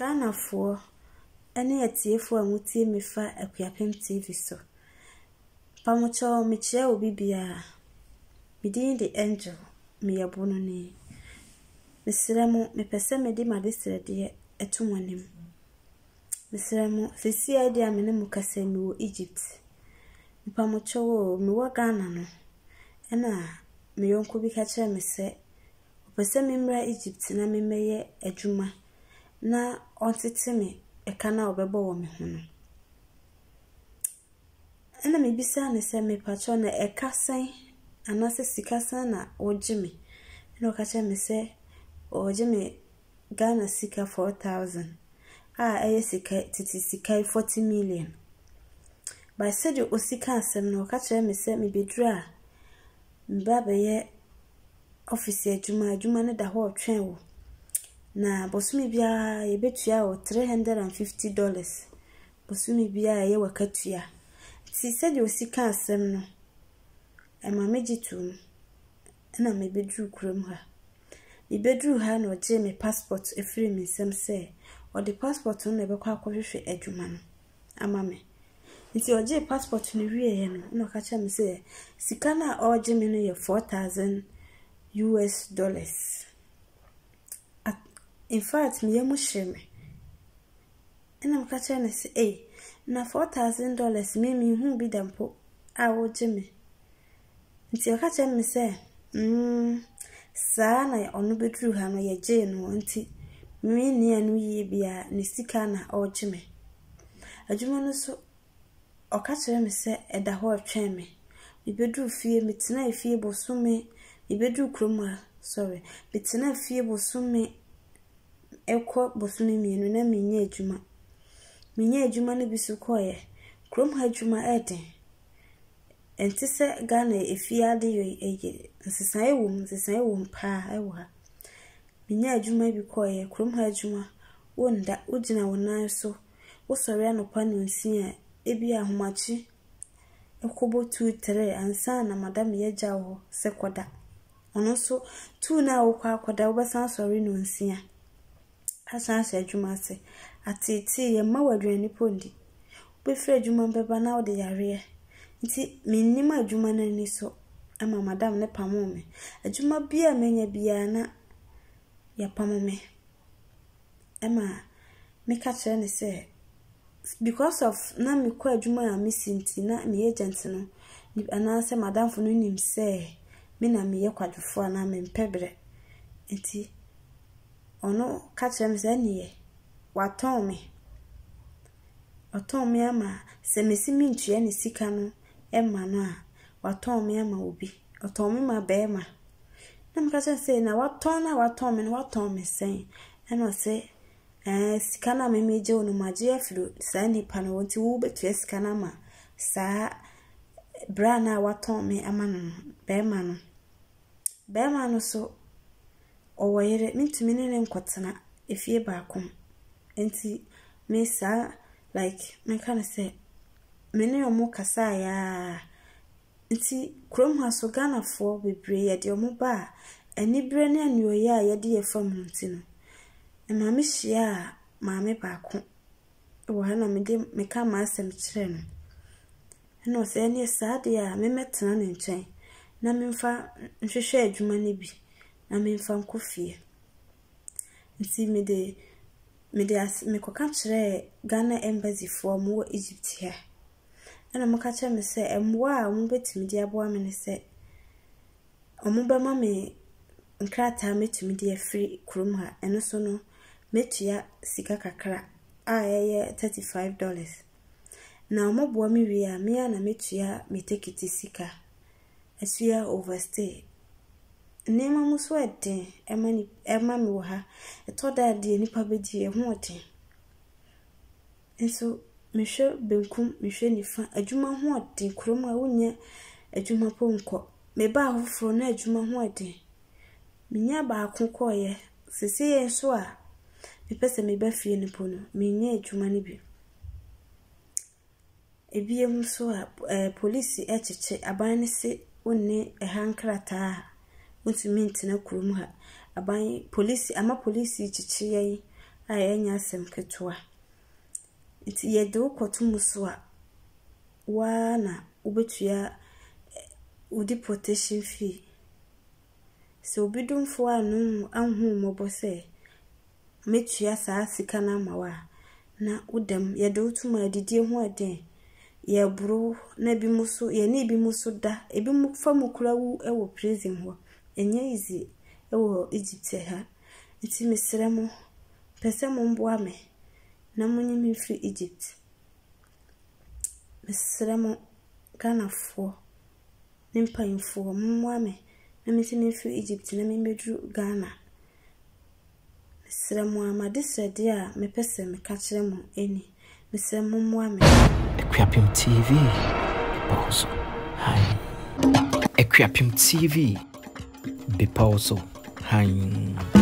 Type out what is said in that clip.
Ghana for any atiefo a mutie me fa Akuapem TV so. Pamocho mechia obi bia. Midin the angel me yabono ni. Mesremo me pese me di madesre de etum anim. Mesremo sesi ade amene mu kasa mi wo Egypt. Pamocho wo me wa Ghana no. Ena me yonko bi ka kire me se opese me mra Egypt na me meye adwuma. Na ontete me eka na obebo wo me ho no. Ena me bisa ne se me pacho na eka san anase sika san na oje me. Ena o ka kire me se oje me Ghana sika 4,000. Eye sika titi sika 40 million. By said you osika asem no ka kire me se me bedura mbaba ye office adwuma ne da ho twen wo. Na bosumi bia ye betua o $350. Bosumi bia ye wakatua. Ti said you osika asem no. E ma mejitu. Na me bedru kurom ha. Me bedru ha na oje me passport efiri mi nsem se o de passport no ebekwa akohwehwe adwuma no. Ama me. Nti oje passport no wie no na ka cha me se sika na oje me no ye $4,000. In fact, me yemu sheme. Ena mka cha na se na $4,000 me hu bi dampo a oje me. Nti ka cha me se saa na onu bedru ha no ye je no nti me ni anu yi bia ne sika na oje me. Adwuma no so o ka kire me se eda ho twen me. Me bedru fie me tena fie bosume me bedru kroma sorry me tena fie bosume ekọ bosume mienu na menye adwuma. Menye adwuma no bisu koye krom ha adwuma eden. Enti se Ghana efie ade yo nsesan ewum pa ewo ha. Menye adwuma bi koye krom ha adwuma wonda ugina wonan so wo sori anopa no nsia ebi ahomachi ekobo 2-3 ansa na madam ye jawo se koda ono so 2 na wo kwa koda wo besan sori no nsia asan se adwuma se atiti ye ma wadwani pondi be fre adwuma beba na wo de yare nti minima adwuma na ni so ama madam ne pamo me adwuma bia menya bia na ya pamo me ama me ka kire ne se because of na me kwa adwuma ya misinti na me agent no anase madam fo no nim se me na me ye kwadwofo na me mpebre enti ono ka kire me se niye waton me ama se mesimi ntue ne sika no emma no a waton me ama obi oton me ma be ma na me ka se na waton me sen eno se sika na me meje onu maje afiro sa nipa no wonti wo betua sika na ma sa bra na waton me ama no be ma no so owoyere mintumi ne nkotena efie baakom enti me sa like me kana say me ne omo kasa ya nti krom ha so Ghana fo bebre ye de omo ba anibre ne anyoye a ye de ye fam nti no ma me hia ma me baako wo ha na me de me ka ma asem kire no no se ne sa de a me metena ne nchen na me mfa nhwehwe adwuma ne bi na me mfa nkofie nti me koka kire Ghana embassy fo mo Egypt here ana maka kire me se emwa a mo betimi de aboa me ne se omo ba ma me nkrata metimi de free krom ha eno so no metua sika kakra a ye $35 na omo boa me wi a me na metua me tikiti sika asua overstay nema muso eden ema me wo ha etoda de nipa bedi ho oden enso mehwe benkum mehwe nifa adwuma ho oden krom a wonya adwuma ponko me ba ahofro na adwuma ho oden minya ba akoko ye sese ye nso a me pese me ba fie ne pono minya adwuma ne bi ebie muso a police echeche aban ne se wonne hankrata wonti minti na krom ha aban police ama police chichi ye enya asem ketewa nti ye de ukoto muso a wa na ubetua deportation fee so bidumfo anu anhu mobo se metua saa sika na mawa na udem ye de utuma didie ho aden ye buru na bi muso ye ne bi muso da ebi mu fa mukura wu ewo prison ho enye easy ewo Egypt ha nti mesere mo pese mo mboa me na munyi me free Egypt mesere mo Ghana nimpa info mmoa me na me me free Egypt na me medru Ghana mesere mo amade sede a me pese me ka kire mo eni mesere mo mmoa me Equiapim TV Bipauso Hi Equiapim TV Bipauso Hi